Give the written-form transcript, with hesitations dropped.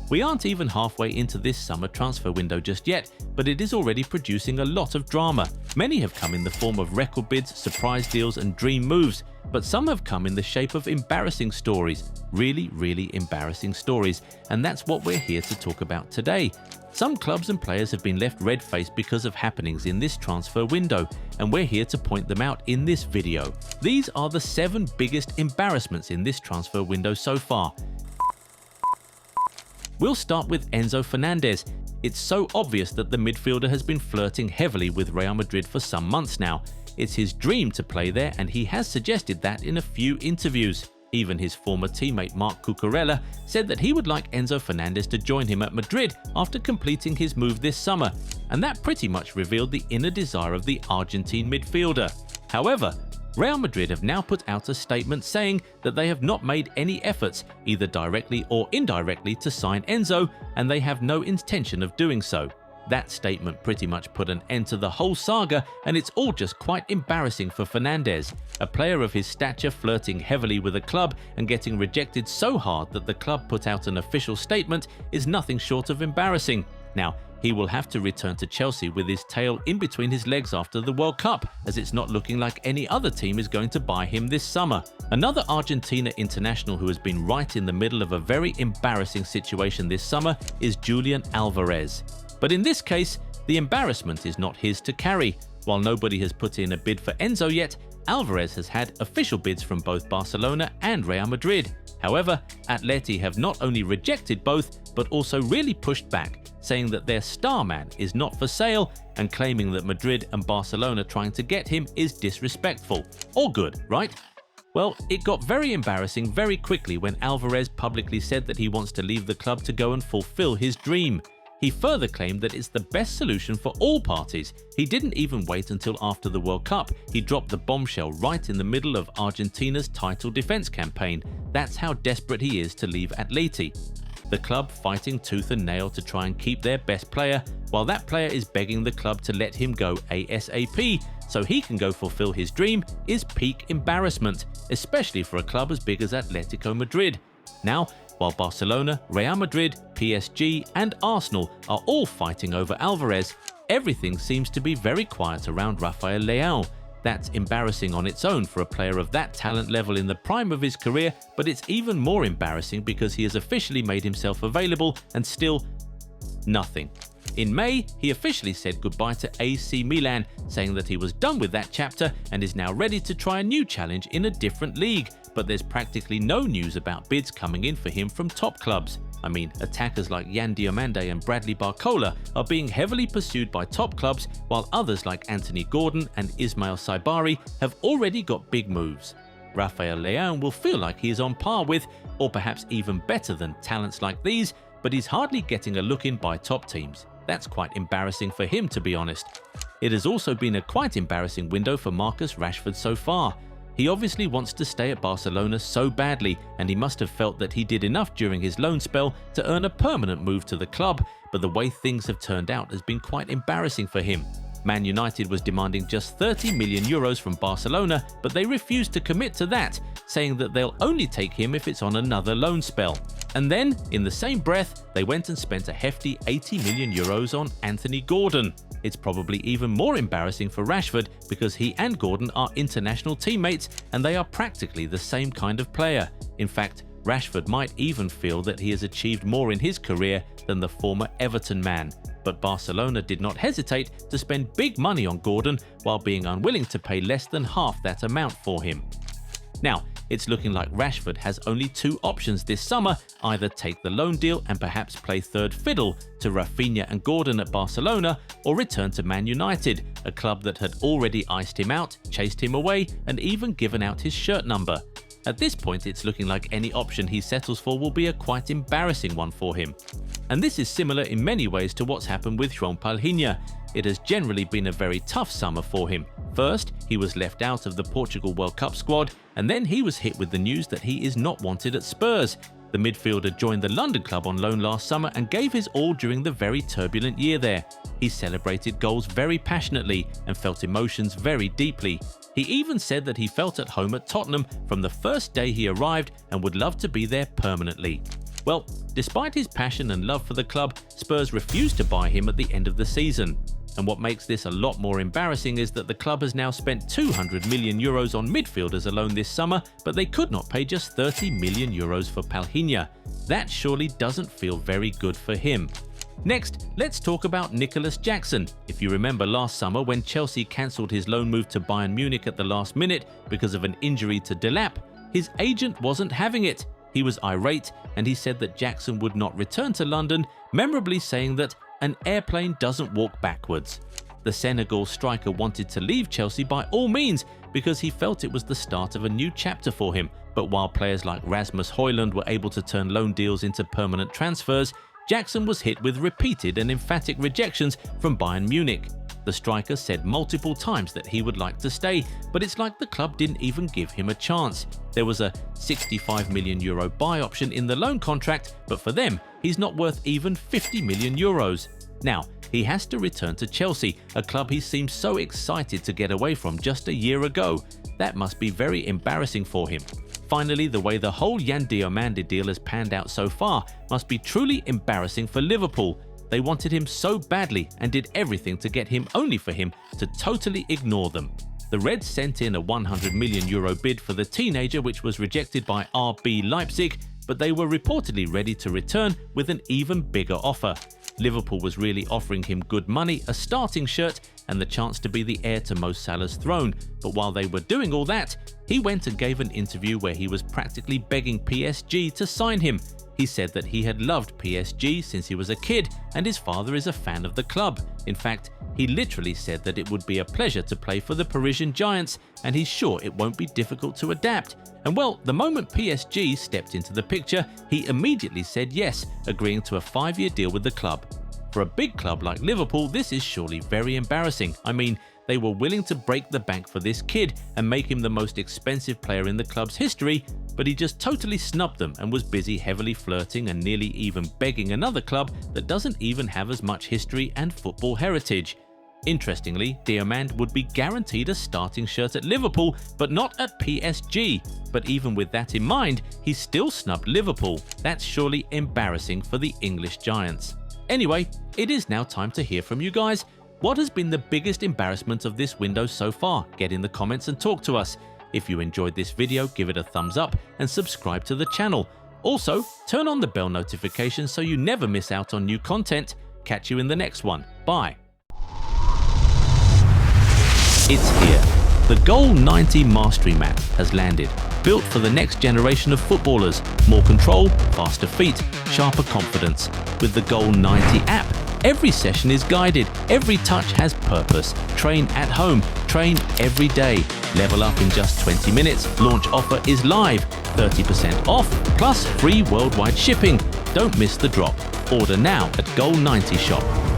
We aren't even halfway into this summer transfer window just yet, but it is already producing a lot of drama. Many have come in the form of record bids, surprise deals and dream moves, but some have come in the shape of embarrassing stories. Really embarrassing stories, and that's what we're here to talk about today. Some clubs and players have been left red-faced because of happenings in this transfer window, and we're here to point them out in this video. These are the 7 biggest embarrassments in this transfer window so far. We'll start with Enzo Fernandez. It's so obvious that the midfielder has been flirting heavily with Real Madrid for some months now. It's his dream to play there, and he has suggested that in a few interviews. Even his former teammate Marc Cucurella said that he would like Enzo Fernandez to join him at Madrid after completing his move this summer, and that pretty much revealed the inner desire of the Argentine midfielder. However, Real Madrid have now put out a statement saying that they have not made any efforts, either directly or indirectly, to sign Enzo, and they have no intention of doing so. That statement pretty much put an end to the whole saga, and it's all just quite embarrassing for Fernandez. A player of his stature flirting heavily with a club and getting rejected so hard that the club put out an official statement is nothing short of embarrassing. Now, he will have to return to Chelsea with his tail in between his legs after the World Cup, as it's not looking like any other team is going to buy him this summer. Another Argentina international who has been right in the middle of a very embarrassing situation this summer is Julian Alvarez. But in this case, the embarrassment is not his to carry. While nobody has put in a bid for Enzo yet, Alvarez has had official bids from both Barcelona and Real Madrid. However, Atleti have not only rejected both, but also really pushed back, saying that their star man is not for sale and claiming that Madrid and Barcelona trying to get him is disrespectful. All good, right? Well, it got very embarrassing very quickly when Alvarez publicly said that he wants to leave the club to go and fulfill his dream. He further claimed that it's the best solution for all parties. He didn't even wait until after the World Cup. He dropped the bombshell right in the middle of Argentina's title defense campaign. That's how desperate he is to leave Atleti. The club fighting tooth and nail to try and keep their best player, while that player is begging the club to let him go ASAP so he can go fulfill his dream, is peak embarrassment, especially for a club as big as Atletico Madrid. Now, while Barcelona, Real Madrid, PSG and Arsenal are all fighting over Alvarez, everything seems to be very quiet around Rafael Leao. That's embarrassing on its own for a player of that talent level in the prime of his career, but it's even more embarrassing because he has officially made himself available and still nothing. In May, he officially said goodbye to AC Milan, saying that he was done with that chapter and is now ready to try a new challenge in a different league, but there's practically no news about bids coming in for him from top clubs. I mean, attackers like Yan Diamand and Bradley Barcola are being heavily pursued by top clubs, while others like Anthony Gordon and Ismail Saibari have already got big moves. Rafael Leao will feel like he is on par with, or perhaps even better than, talents like these, but he's hardly getting a look in by top teams. That's quite embarrassing for him, to be honest. It has also been a quite embarrassing window for Marcus Rashford so far. He obviously wants to stay at Barcelona so badly, and he must have felt that he did enough during his loan spell to earn a permanent move to the club, but the way things have turned out has been quite embarrassing for him. Man United was demanding just 30 million euros from Barcelona, but they refused to commit to that, saying that they'll only take him if it's on another loan spell. And then, in the same breath, they went and spent a hefty 80 million euros on Anthony Gordon. It's probably even more embarrassing for Rashford because he and Gordon are international teammates and they are practically the same kind of player. In fact, Rashford might even feel that he has achieved more in his career than the former Everton man. But Barcelona did not hesitate to spend big money on Gordon while being unwilling to pay less than half that amount for him. Now, it's looking like Rashford has only 2 options this summer: either take the loan deal and perhaps play third fiddle to Rafinha and Gordon at Barcelona, or return to Man United, a club that had already iced him out, chased him away and even given out his shirt number. At this point, it's looking like any option he settles for will be a quite embarrassing one for him. And this is similar in many ways to what's happened with Joao Palhinha. It has generally been a very tough summer for him. First, he was left out of the Portugal World Cup squad, and then he was hit with the news that he is not wanted at Spurs. The midfielder joined the London club on loan last summer and gave his all during the very turbulent year there. He celebrated goals very passionately and felt emotions very deeply. He even said that he felt at home at Tottenham from the first day he arrived and would love to be there permanently. Well, despite his passion and love for the club, Spurs refused to buy him at the end of the season. And what makes this a lot more embarrassing is that the club has now spent 200 million euros on midfielders alone this summer, but they could not pay just 30 million euros for Palhinha. That surely doesn't feel very good for him. Next, let's talk about Nicolas Jackson. If you remember last summer when Chelsea cancelled his loan move to Bayern Munich at the last minute because of an injury to Delap, his agent wasn't having it. He was irate and he said that Jackson would not return to London, memorably saying that an airplane doesn't walk backwards. The Senegal striker wanted to leave Chelsea by all means because he felt it was the start of a new chapter for him. But while players like Rasmus Højlund were able to turn loan deals into permanent transfers, Jackson was hit with repeated and emphatic rejections from Bayern Munich. The striker said multiple times that he would like to stay, but it's like the club didn't even give him a chance. There was a 65 million euro buy option in the loan contract, but for them, he's not worth even 50 million euros. Now, he has to return to Chelsea, a club he seemed so excited to get away from just a year ago. That must be very embarrassing for him. Finally, the way the whole Diamand deal has panned out so far must be truly embarrassing for Liverpool. They wanted him so badly and did everything to get him only for him to totally ignore them. The Reds sent in a 100 million euro bid for the teenager, which was rejected by RB Leipzig, but they were reportedly ready to return with an even bigger offer. Liverpool was really offering him good money, a starting shirt, and the chance to be the heir to Mo Salah's throne. But while they were doing all that, he went and gave an interview where he was practically begging PSG to sign him. He said that he had loved PSG since he was a kid and his father is a fan of the club. In fact, he literally said that it would be a pleasure to play for the Parisian Giants and he's sure it won't be difficult to adapt. And well, the moment PSG stepped into the picture, he immediately said yes, agreeing to a 5-year deal with the club. For a big club like Liverpool, this is surely very embarrassing. I mean, they were willing to break the bank for this kid and make him the most expensive player in the club's history, but he just totally snubbed them and was busy heavily flirting and nearly even begging another club that doesn't even have as much history and football heritage. Interestingly, Diamand would be guaranteed a starting shirt at Liverpool, but not at PSG. But even with that in mind, he still snubbed Liverpool. That's surely embarrassing for the English Giants. Anyway, it is now time to hear from you guys. What has been the biggest embarrassment of this window so far? Get in the comments and talk to us. If you enjoyed this video, give it a thumbs up and subscribe to the channel. Also, turn on the bell notifications so you never miss out on new content. Catch you in the next one. Bye. It's here. The Goal 90 Mastery Mat has landed. Built for the next generation of footballers. More control, faster feet, sharper confidence. With the Goal 90 app, every session is guided, every touch has purpose. Train at home, train every day. Level up in just 20 minutes. Launch offer is live. 30% off, plus free worldwide shipping. Don't miss the drop. Order now at Goal 90 Shop.